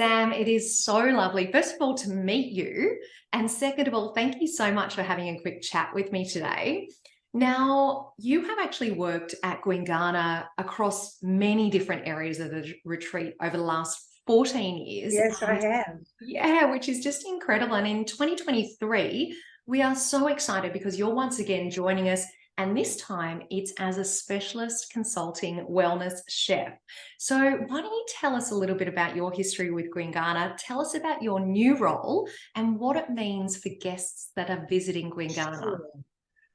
Sam, it is so lovely, first of all, to meet you. And second of all, thank you so much for having a quick chat with me today. Now, you have actually worked at Gwingana across many different areas of the retreat over the last 14 years. Yes, I have. Yeah, which is just incredible. And in 2023, we are so excited because you're once again joining us. And this time it's as a specialist consulting wellness chef. So why don't you tell us a little bit about your history with Gwingana? Tell us about your new role and what it means for guests that are visiting Gwingana.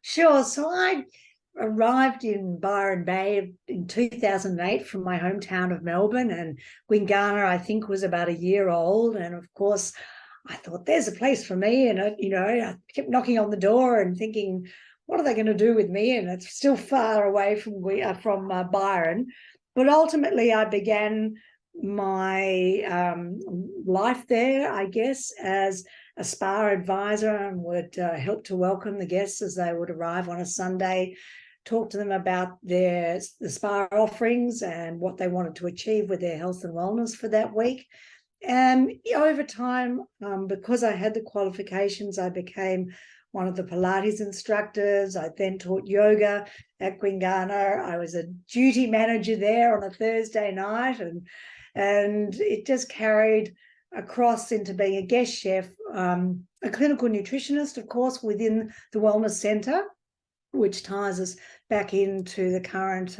Sure. So I arrived in Byron Bay in 2008 from my hometown of Melbourne, and Gwingana, I think, was about a year old. And of course, I thought there's a place for me. And, I kept knocking on the door and thinking, what are they going to do with me? And it's still far away from Byron. But ultimately, I began my life there, I guess, as a spa advisor, and would help to welcome the guests as they would arrive on a Sunday, talk to them about the spa offerings and what they wanted to achieve with their health and wellness for that week. And over time, because I had the qualifications, I became one of the Pilates instructors. I then taught yoga at Gwingana. I was a duty manager there on a Thursday night, and it just carried across into being a guest chef, a clinical nutritionist, of course, within the Wellness Centre, which ties us back into the current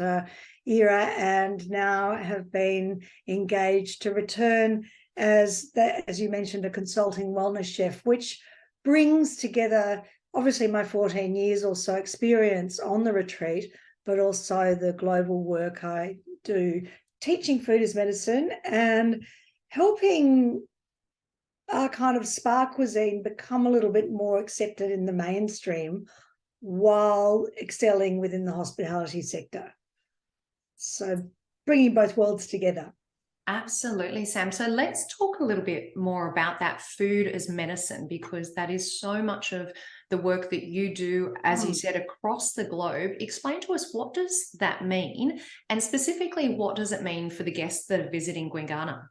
era, and now have been engaged to return as you mentioned, a consulting wellness chef, which brings together obviously my 14 years or so experience on the retreat, but also the global work I do teaching food as medicine and helping our kind of spa cuisine become a little bit more accepted in the mainstream while excelling within the hospitality sector. So bringing both worlds together. Absolutely, Sam. So let's talk a little bit more about that food as medicine, because that is so much of the work that you do, as you said, across the globe. Explain to us, what does that mean? And specifically, what does it mean for the guests that are visiting Gwingana?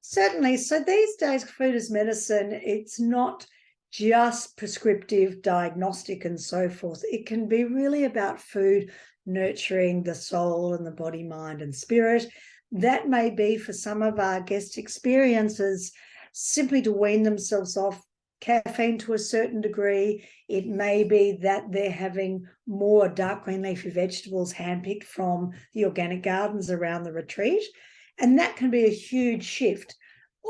Certainly. So these days, food as medicine, it's not just prescriptive, diagnostic, and so forth. It can be really about food nurturing the soul and the body, mind, and spirit. That may be for some of our guest experiences simply to wean themselves off caffeine to a certain degree. It may be that they're having more dark green leafy vegetables handpicked from the organic gardens around the retreat. And that can be a huge shift.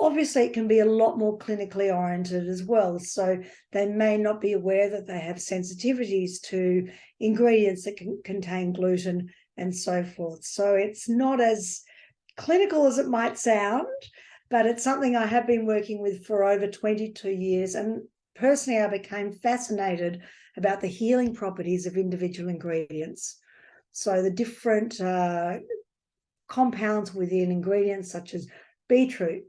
Obviously, it can be a lot more clinically oriented as well. So they may not be aware that they have sensitivities to ingredients that can contain gluten and so forth. So it's not as clinical as it might sound, but it's something I have been working with for over 22 years. And personally, I became fascinated about the healing properties of individual ingredients. So the different compounds within ingredients such as beetroot,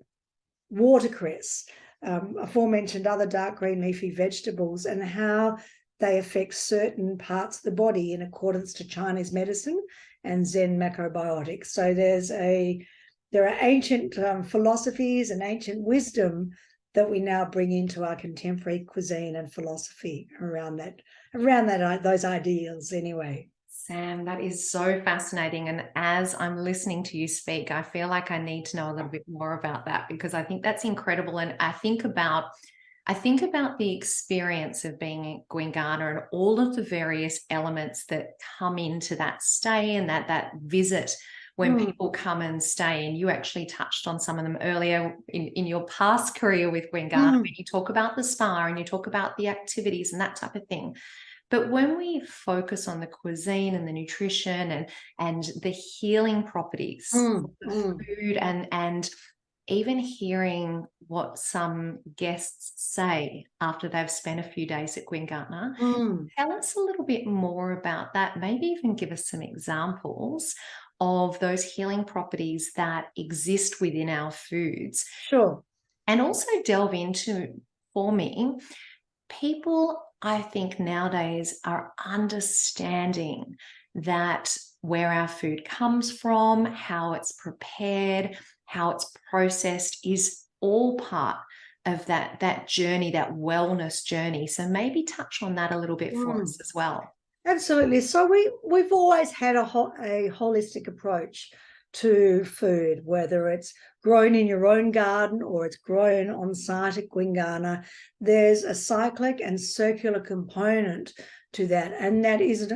watercress, aforementioned other dark green leafy vegetables, and how they affect certain parts of the body in accordance to Chinese medicine and Zen macrobiotics. So there are ancient philosophies and ancient wisdom that we now bring into our contemporary cuisine and philosophy around those ideals anyway. Sam, that is so fascinating. And as I'm listening to you speak, I feel like I need to know a little bit more about that, because I think that's incredible. And I think about the experience of being at Gwingana and all of the various elements that come into that stay and that visit when people come and stay. And you actually touched on some of them earlier in your past career with Gwingana, when you talk about the spa and you talk about the activities and that type of thing. But when we focus on the cuisine and the nutrition and the healing properties of the food, and even hearing what some guests say after they've spent a few days at Gwingana, tell us a little bit more about that. Maybe even give us some examples of those healing properties that exist within our foods. Sure. And also delve into, for me, people, I think nowadays, are understanding that where our food comes from, how it's prepared, how it's processed is all part of that journey, that wellness journey. So maybe touch on that a little bit for us as well. Absolutely. So we've always had a holistic approach to food, whether it's grown in your own garden or it's grown on site at Gwingana. There's a cyclic and circular component to that, and that is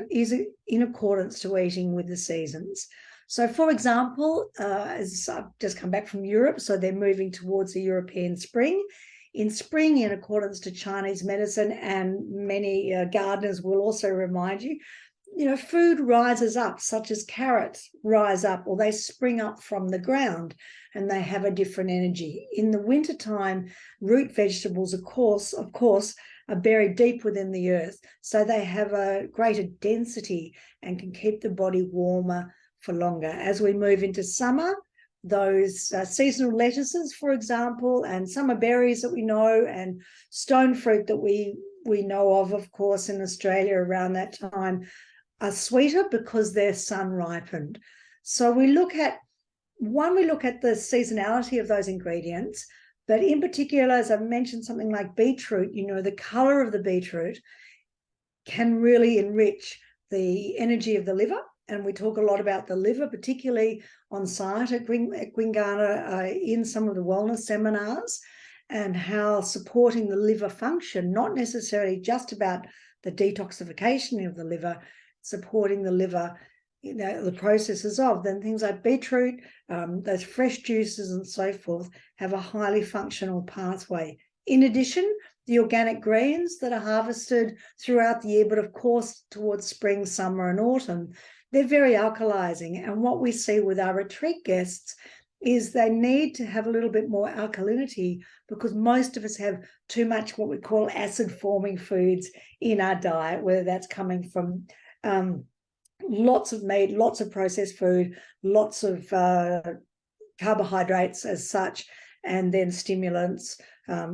in accordance to eating with the seasons. So, for example, as I've just come back from Europe, so they're moving towards the European spring. In spring, in accordance to Chinese medicine, and many gardeners will also remind you, food rises up, such as carrots rise up, or they spring up from the ground and they have a different energy. In the wintertime, root vegetables, of course, are buried deep within the earth, so they have a greater density and can keep the body warmer for longer. As we move into summer, those seasonal lettuces, for example, and summer berries that we know, and stone fruit that we know of course, in Australia around that time, are sweeter because they're sun ripened. So we look at the seasonality of those ingredients, but in particular, as I've mentioned, something like beetroot, the color of the beetroot can really enrich the energy of the liver. And we talk a lot about the liver, particularly on site at Gwingana in some of the wellness seminars, and how supporting the liver function, not necessarily just about the detoxification of the liver, supporting the liver, the processes of then things like beetroot, those fresh juices and so forth, have a highly functional pathway. In addition, the organic greens that are harvested throughout the year, but of course towards spring, summer and autumn, they're very alkalizing. And what we see with our retreat guests is they need to have a little bit more alkalinity, because most of us have too much what we call acid-forming foods in our diet, whether that's coming from lots of meat, lots of processed food, lots of carbohydrates as such, and then stimulants,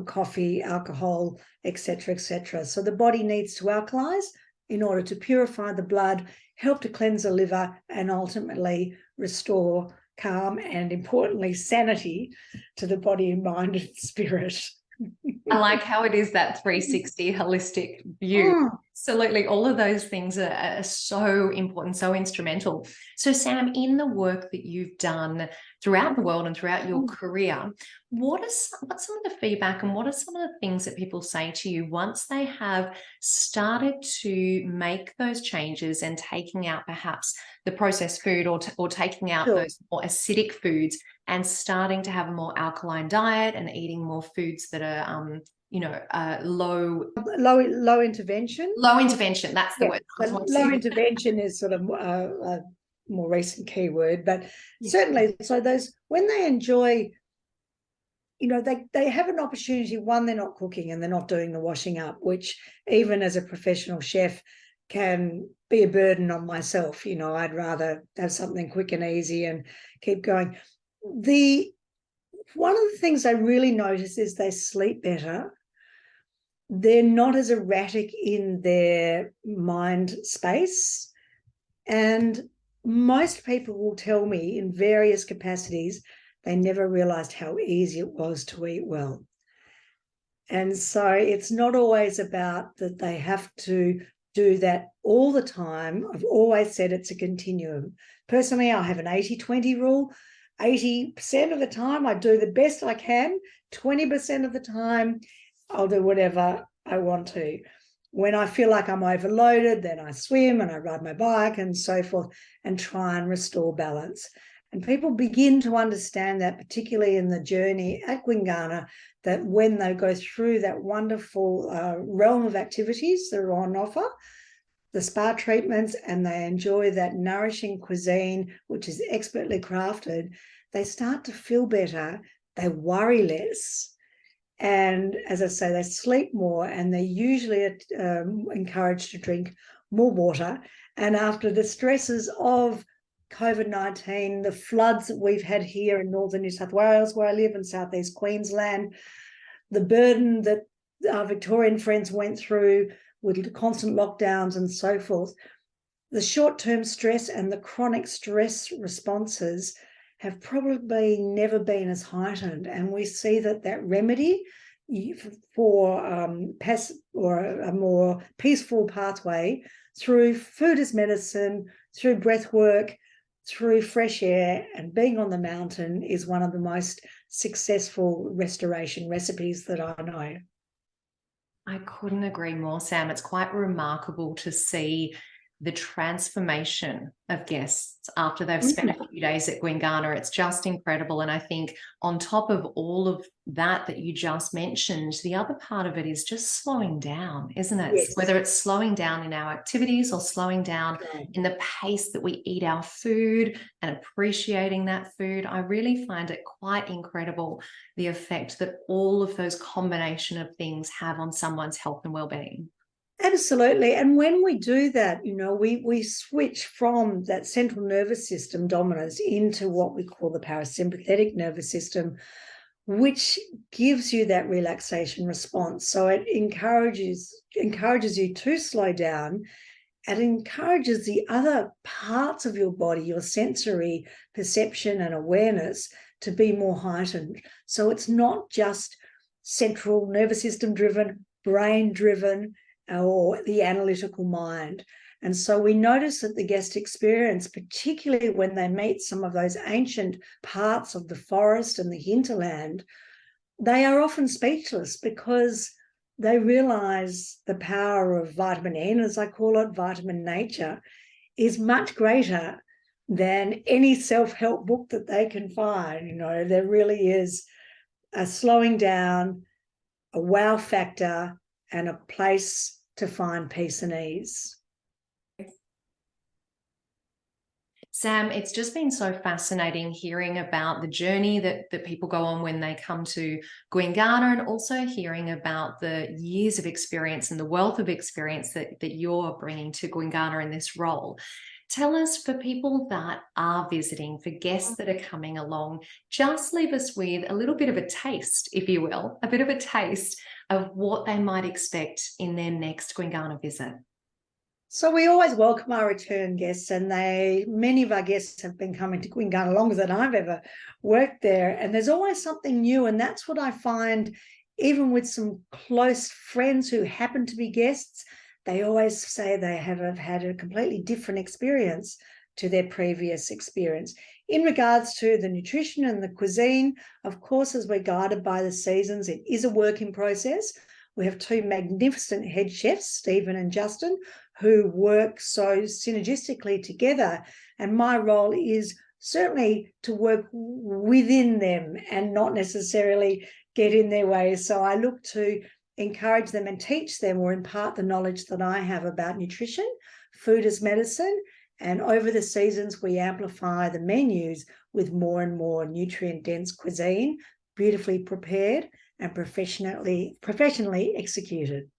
coffee, alcohol, etc., etc. So the body needs to alkalize in order to purify the blood, help to cleanse the liver, and ultimately restore calm and, importantly, sanity to the body, mind, and spirit. I like how it is that 360 holistic view. Absolutely. All of those things are so important, so instrumental. So, Sam, in the work that you've done throughout the world and throughout your career, what's some of the feedback, and what are some of the things that people say to you once they have started to make those changes and taking out perhaps the processed food, or taking out those more acidic foods, and starting to have a more alkaline diet and eating more foods that are low intervention. Low intervention, that's the word. Low intervention is sort of a more recent keyword, but certainly, so those, when they enjoy, they have an opportunity. One, they're not cooking and they're not doing the washing up, which even as a professional chef can be a burden on myself. I'd rather have something quick and easy and keep going. One of the things I really notice is they sleep better. They're not as erratic in their mind space. And most people will tell me in various capacities they never realized how easy it was to eat well. And so it's not always about that they have to do that all the time. I've always said it's a continuum. Personally, I have an 80-20 rule. 80% of the time I do the best I can. 20% of the time I'll do whatever I want to. When I feel like I'm overloaded, then I swim and I ride my bike and so forth, and try and restore balance. And people begin to understand that, particularly in the journey at Gwingana, that when they go through that wonderful realm of activities that are on offer, the spa treatments, and they enjoy that nourishing cuisine, which is expertly crafted, they start to feel better, they worry less, and as I say, they sleep more, and they're usually encouraged to drink more water. And after the stresses of COVID-19, the floods that we've had here in northern New South Wales, where I live, in southeast Queensland, the burden that our Victorian friends went through with constant lockdowns and so forth, the short-term stress and the chronic stress responses have probably never been as heightened. And we see that remedy for a more peaceful pathway through food as medicine, through breath work, through fresh air, and being on the mountain is one of the most successful restoration recipes that I know. I couldn't agree more, Sam. It's quite remarkable to see the transformation of guests after they've spent a few days at Gwingana. It's just incredible. And I think on top of all of that you just mentioned, the other part of it is just slowing down, isn't it? Yes. Whether it's slowing down in our activities or slowing down in the pace that we eat our food and appreciating that food, I really find it quite incredible, the effect that all of those combination of things have on someone's health and well-being. Absolutely. And when we do that, we switch from that central nervous system dominance into what we call the parasympathetic nervous system, which gives you that relaxation response. So it encourages you to slow down. It encourages the other parts of your body, your sensory perception and awareness, to be more heightened. So it's not just central nervous system driven, brain driven, or the analytical mind. And so we notice that the guest experience, particularly when they meet some of those ancient parts of the forest and the hinterland, they are often speechless because they realize the power of vitamin N, as I call it, vitamin nature, is much greater than any self-help book that they can find. There really is a slowing down, a wow factor, and a place to find peace and ease. Sam, it's just been so fascinating hearing about the journey that people go on when they come to Gwingana, and also hearing about the years of experience and the wealth of experience that you're bringing to Gwingana in this role. Tell us, for people that are visiting, for guests that are coming along, just leave us with a little bit of a taste, if you will, a bit of a taste of what they might expect in their next Gwingana visit. So we always welcome our return guests, and many of our guests have been coming to Gwingana longer than I've ever worked there. And there's always something new. And that's what I find, even with some close friends who happen to be guests, they always say they have had a completely different experience to their previous experience. In regards to the nutrition and the cuisine, of course, as we're guided by the seasons, it is a work in process. We have two magnificent head chefs, Stephen and Justin, who work so synergistically together. And my role is certainly to work within them and not necessarily get in their way. So I look to encourage them and teach them or impart the knowledge that I have about nutrition, food as medicine. And over the seasons, we amplify the menus with more and more nutrient-dense cuisine, beautifully prepared and professionally executed.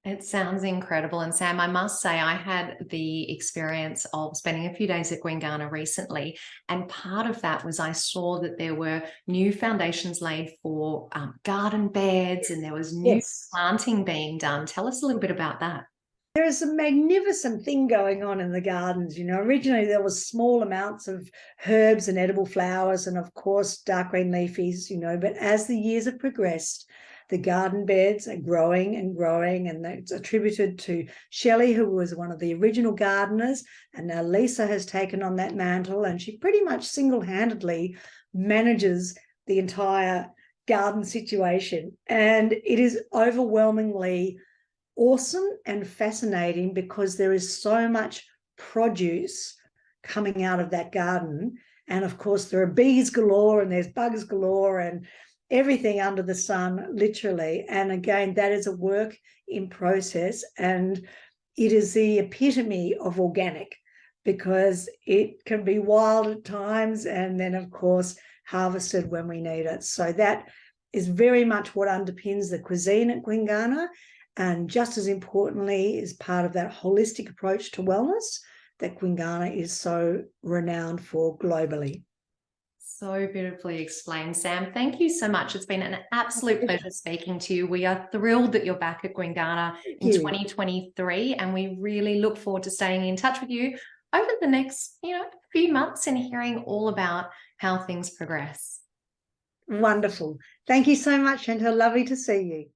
It sounds incredible. And Sam, I must say, I had the experience of spending a few days at Gwingana recently. And part of that was I saw that there were new foundations laid for garden beds, and there was new planting being done. Tell us a little bit about that. There is a magnificent thing going on in the gardens. Originally there was small amounts of herbs and edible flowers and, of course, dark green leafies, but as the years have progressed, the garden beds are growing and growing, and it's attributed to Shelley, who was one of the original gardeners, and now Lisa has taken on that mantle, and she pretty much single-handedly manages the entire garden situation. And it is overwhelmingly awesome and fascinating because there is so much produce coming out of that garden. And of course, there are bees galore and there's bugs galore and everything under the sun, literally. And again, that is a work in process, and it is the epitome of organic, because it can be wild at times and then, of course, harvested when we need it. So that is very much what underpins the cuisine at Gwingana, and just as importantly is part of that holistic approach to wellness that Gwingana is so renowned for globally. So beautifully explained, Sam. Thank you so much. It's been an absolute pleasure speaking to you. We are thrilled that you're back at Gwingana in 2023, and we really look forward to staying in touch with you over the next, few months and hearing all about how things progress. Wonderful. Thank you so much, Chantal. Lovely to see you.